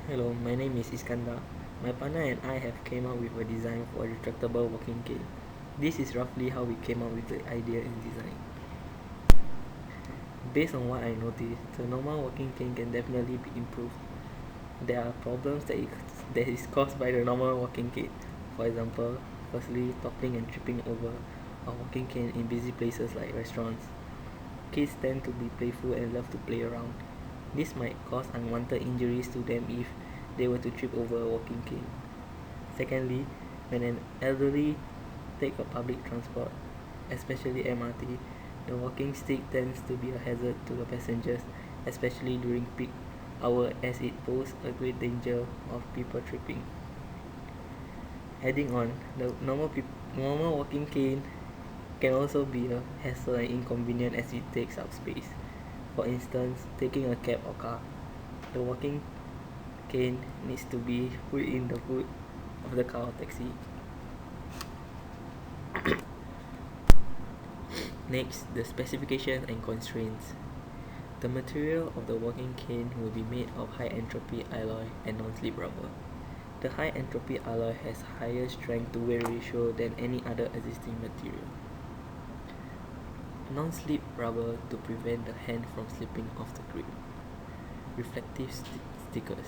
Hello, my name is Iskandar. My partner and I have came up with a design for a retractable walking cane. This is roughly how we came up with the idea and design. Based on what I noticed, the normal walking cane can definitely be improved. There are problems that is caused by the normal walking cane. For example, firstly, toppling and tripping over a walking cane in busy places like restaurants. Kids tend to be playful and love to play around. This might cause unwanted injuries to them if they were to trip over a walking cane. Secondly, when an elderly take a public transport, especially MRT, the walking stick tends to be a hazard to the passengers, especially during peak hour as it poses a great danger of people tripping. Adding on, the normal walking cane can also be a hassle and inconvenient as it takes up space. For instance, taking a cab or car. The walking cane needs to be put in the hood of the car or taxi. Next, the specifications and constraints. The material of the walking cane will be made of high entropy alloy and non-slip rubber. The high entropy alloy has higher strength to weight ratio than any other existing material. Non-slip rubber to prevent the hand from slipping off the grip. Reflective stickers.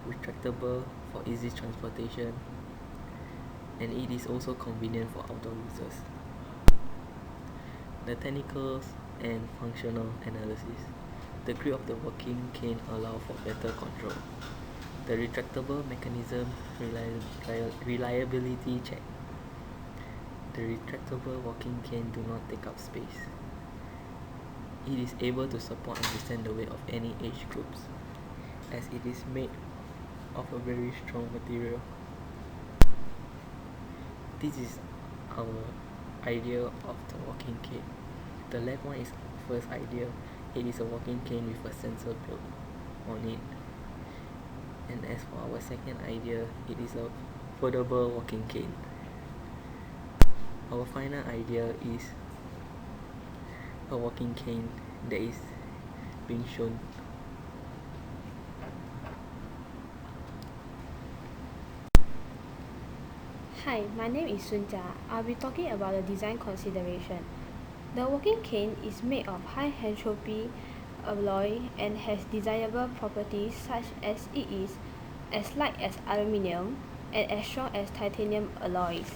Retractable for easy transportation, and it is also convenient for outdoor users. The technicals and functional analysis. The grip of the walking cane allows for better control. The retractable mechanism reliability check. The retractable walking cane do not take up space. It is able to support and withstand the weight of any age groups, as it is made of a very strong material. This is our idea of the walking cane. The left one is first idea. It is a walking cane with a sensor built on it. And as for our second idea, it is a foldable walking cane. Our final idea is a walking cane that is being shown. Hi, my name is Sunja. I'll be talking about the design consideration. The walking cane is made of high entropy alloy and has desirable properties such as it is as light as aluminium and as strong as titanium alloys.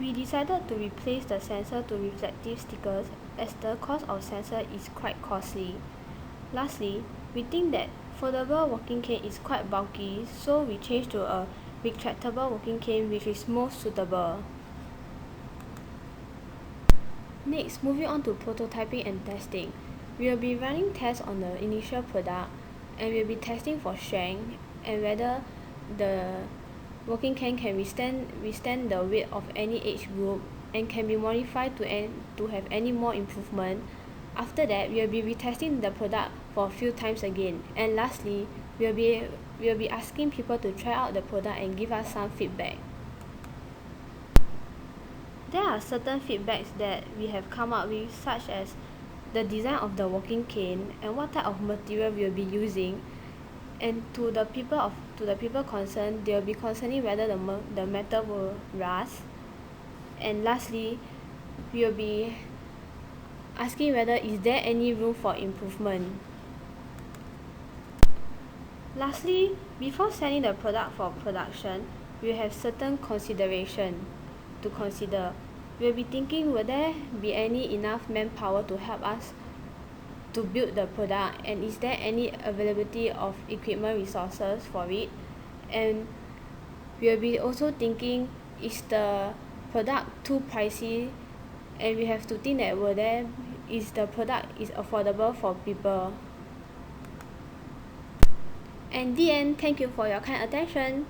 We decided to replace the sensor to reflective stickers as the cost of sensor is quite costly. Lastly, we think that foldable walking cane is quite bulky, so we changed to a retractable walking cane which is most suitable. Next, moving on to prototyping and testing. We will be running tests on the initial product and we will be testing for strength and whether the walking cane can withstand the weight of any age group and can be modified to have any more improvement. After that, we will be retesting the product for a few times again. And lastly, we will be asking people to try out the product and give us some feedback. There are certain feedbacks that we have come up with, such as the design of the walking cane and what type of material we will be using. And to the people concerned, they will be concerning whether the metal will rust. And lastly, we will be asking whether is there any room for improvement. Lastly, before sending the product for production, we have certain consideration to consider. We'll be thinking, will there be any enough manpower to help us to build the product, and is there any availability of equipment resources for it? And we'll be also thinking, is the product too pricey? And we have to think that is the product is affordable for people. And the end, thank you for your kind attention.